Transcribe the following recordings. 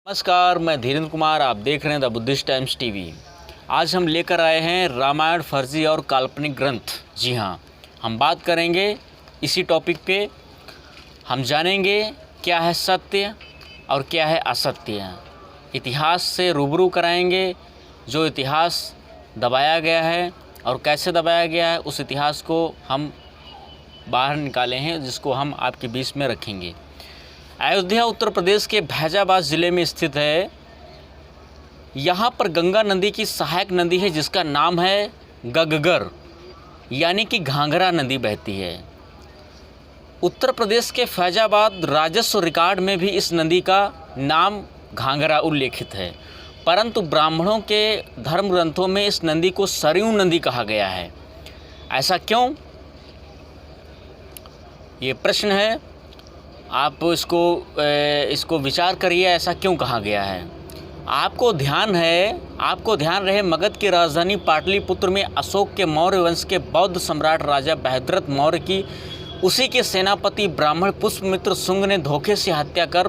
नमस्कार, मैं धीरेन्द्र कुमार। आप देख रहे हैं द बुद्धिस्ट टाइम्स टीवी। आज हम लेकर आए हैं रामायण फर्जी और काल्पनिक ग्रंथ। जी हाँ, हम बात करेंगे इसी टॉपिक पे। हम जानेंगे क्या है सत्य और क्या है असत्य। इतिहास से रूबरू कराएंगे। जो इतिहास दबाया गया है और कैसे दबाया गया है, उस इतिहास को हम बाहर निकाले हैं, जिसको हम आपके बीच में रखेंगे। अयोध्या उत्तर प्रदेश के फैजाबाद ज़िले में स्थित है। यहाँ पर गंगा नदी की सहायक नदी है, जिसका नाम है गगगर, यानी कि घाघरा नदी बहती है। उत्तर प्रदेश के फैजाबाद राजस्व रिकॉर्ड में भी इस नदी का नाम घाघरा उल्लेखित है, परंतु ब्राह्मणों के धर्म ग्रंथों में इस नदी को सरयू नदी कहा गया है। ऐसा क्यों? ये प्रश्न है। आप इसको विचार करिए, ऐसा क्यों कहा गया है। आपको ध्यान रहे, मगध की राजधानी पाटलिपुत्र में अशोक के मौर्य वंश के बौद्ध सम्राट राजा बृहद्रथ मौर्य की उसी के सेनापति ब्राह्मण पुष्यमित्र शुंग ने धोखे से हत्या कर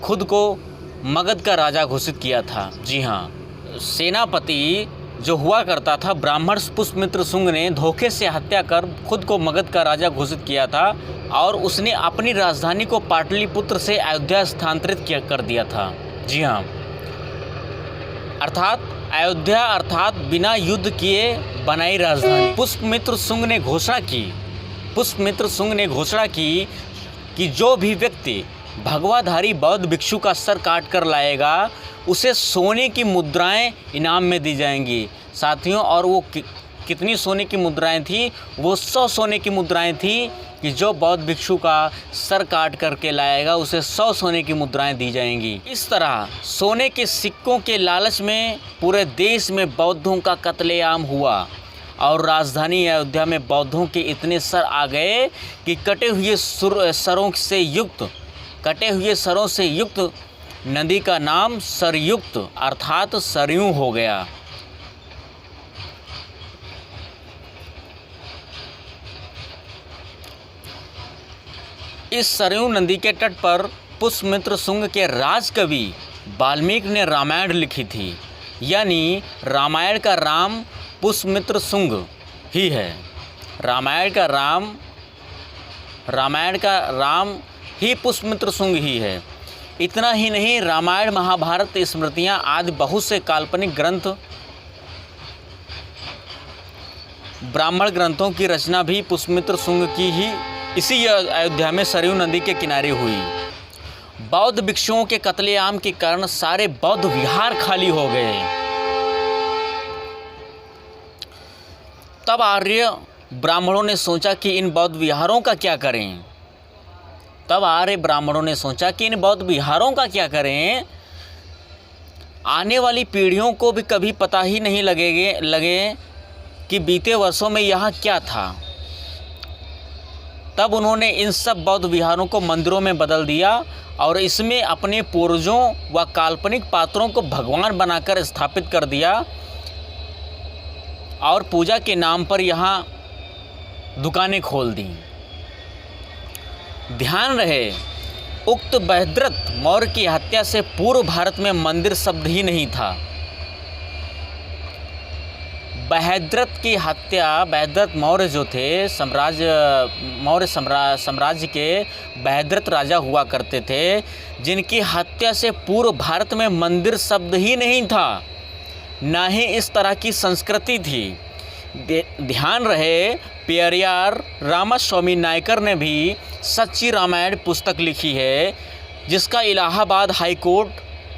खुद को मगध का राजा घोषित किया था। जी हाँ, सेनापति जो हुआ करता था ब्राह्मण पुष्यमित्र शुंग ने धोखे से हत्या कर खुद को मगध का राजा घोषित किया था, और उसने अपनी राजधानी को पाटलिपुत्र से अयोध्या स्थानांतरित कर दिया था। जी हाँ, अर्थात बिना युद्ध किए बनाई राजधानी। पुष्यमित्र शुंग ने घोषणा की कि जो भी व्यक्ति भगवाधारी बौद्ध भिक्षु का सर काट कर लाएगा, उसे सोने की मुद्राएं इनाम में दी जाएंगी। साथियों, और वो कितनी सोने की मुद्राएं थी? वो 100 सोने की मुद्राएं थी कि जो बौद्ध भिक्षु का सर काट करके लाएगा, उसे 100 सोने की मुद्राएं दी जाएंगी। इस तरह सोने के सिक्कों के लालच में पूरे देश में बौद्धों का कत्लेआम हुआ, और राजधानी अयोध्या में बौद्धों के इतने सर आ गए कि कटे हुए सरों से युक्त नदी का नाम सरयुक्त अर्थात सरयू हो गया। इस सरयू नदी के तट पर पुष्यमित्र शुंग के राजकवि वाल्मीकि ने रामायण लिखी थी, यानी रामायण का राम पुष्यमित्र शुंग ही है। रामायण का राम ही पुष्यमित्र शुंग ही है। इतना ही नहीं, रामायण, महाभारत, स्मृतियाँ आदि बहुत से काल्पनिक ग्रंथ, ब्राह्मण ग्रंथों की रचना भी पुष्यमित्र शुंग की ही इसी अयोध्या में सरयू नदी के किनारे हुई। बौद्ध भिक्षुओं के कत्लेआम के कारण सारे बौद्ध विहार खाली हो गए। तब आर्य ब्राह्मणों ने सोचा कि इन बौद्ध विहारों का क्या करें। आने वाली पीढ़ियों को भी कभी पता ही नहीं लगे कि बीते वर्षों में यहाँ क्या था। तब उन्होंने इन सब बौद्ध विहारों को मंदिरों में बदल दिया और इसमें अपने पूर्वजों व काल्पनिक पात्रों को भगवान बनाकर स्थापित कर दिया, और पूजा के नाम पर यहाँ दुकानें खोल दी। ध्यान रहे, उक्त बृहद्रथ मौर्य की हत्या से पूर्व भारत में मंदिर शब्द ही नहीं था। बृहद्रथ मौर्य जो थे, मौर्य साम्राज्य के बृहद्रथ राजा हुआ करते थे, जिनकी हत्या से पूर्व भारत में मंदिर शब्द ही नहीं था, ना ही इस तरह की संस्कृति थी। ध्यान रहे, पेरियार रामास्वामी नायकर ने भी सच्ची रामायण पुस्तक लिखी है, जिसका इलाहाबाद हाईकोर्ट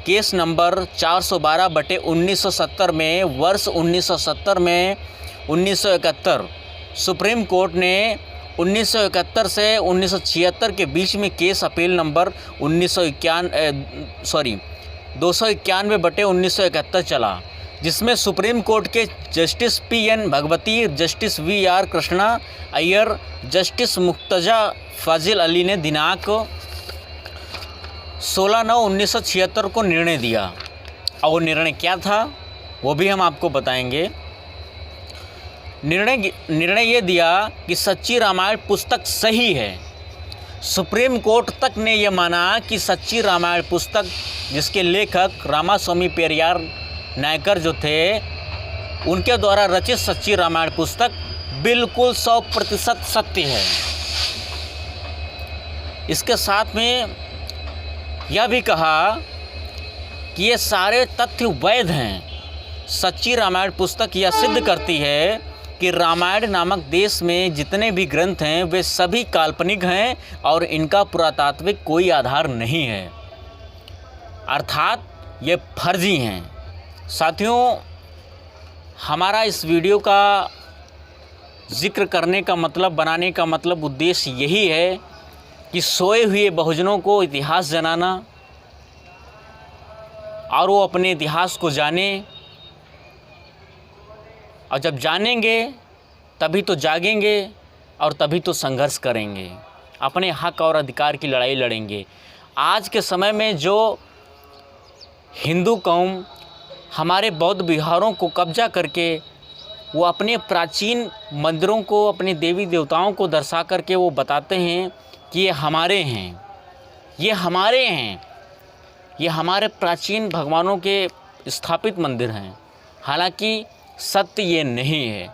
केस नंबर 412/1970 में वर्ष 1971 सुप्रीम कोर्ट ने 1971 से 1976 के बीच में केस अपील नंबर 291/1971 चला, जिसमें सुप्रीम कोर्ट के justice PN Bhagwati, justice VR Krishna Iyer, justice Murtaza Fazal Ali ने दिनांक 16/9/1976 को निर्णय दिया। और वो निर्णय क्या था, वो भी हम आपको बताएंगे। निर्णय ये दिया कि सच्ची रामायण पुस्तक सही है, सुप्रीम कोर्ट तक ने यह माना कि सच्ची रामायण पुस्तक जिसके लेखक रामास्वामी पेरियार नायकर जो थे, उनके द्वारा रचित सच्ची रामायण पुस्तक बिल्कुल 100% सत्य है। इसके साथ में यह भी कहा कि ये सारे तथ्य वैध हैं। सच्ची रामायण पुस्तक यह सिद्ध करती है कि रामायण नामक देश में जितने भी ग्रंथ हैं वे सभी काल्पनिक हैं और इनका पुरातात्विक कोई आधार नहीं है, अर्थात ये फर्जी हैं। साथियों, हमारा इस वीडियो का जिक्र करने का मतलब, बनाने का मतलब, उद्देश्य यही है कि सोए हुए बहुजनों को इतिहास जनाना और वो अपने इतिहास को जाने, और जब जानेंगे तभी तो जागेंगे और तभी तो संघर्ष करेंगे, अपने हक और अधिकार की लड़ाई लड़ेंगे। आज के समय में जो हिंदू कौम हमारे बौद्ध विहारों को कब्जा करके वो अपने प्राचीन मंदिरों को, अपने देवी देवताओं को दर्शा करके वो बताते हैं कि ये हमारे हैं, ये हमारे हैं, ये हमारे प्राचीन भगवानों के स्थापित मंदिर हैं। हालांकि सत्य ये नहीं है।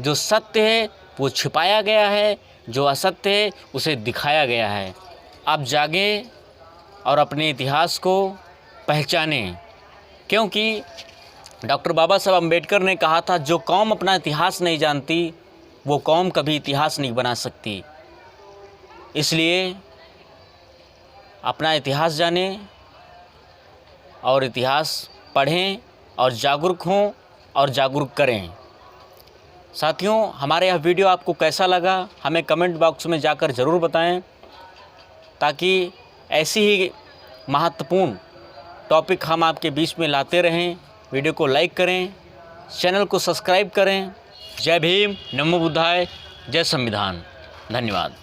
जो सत्य है वो छिपाया गया है, जो असत्य है उसे दिखाया गया है। आप जागें और अपने इतिहास को पहचानें, क्योंकि डॉक्टर बाबा साहब अम्बेडकर ने कहा था, जो कौम अपना इतिहास नहीं जानती वो कौम कभी इतिहास नहीं बना सकती। इसलिए अपना इतिहास जानें और इतिहास पढ़ें और जागरूक हों और जागरूक करें। साथियों, हमारे यह वीडियो आपको कैसा लगा हमें कमेंट बॉक्स में जाकर ज़रूर बताएं, ताकि ऐसी ही महत्वपूर्ण टॉपिक हम आपके बीच में लाते रहें। वीडियो को लाइक करें, चैनल को सब्सक्राइब करें। जय भीम, नमो बुद्धाय, जय संविधान। धन्यवाद।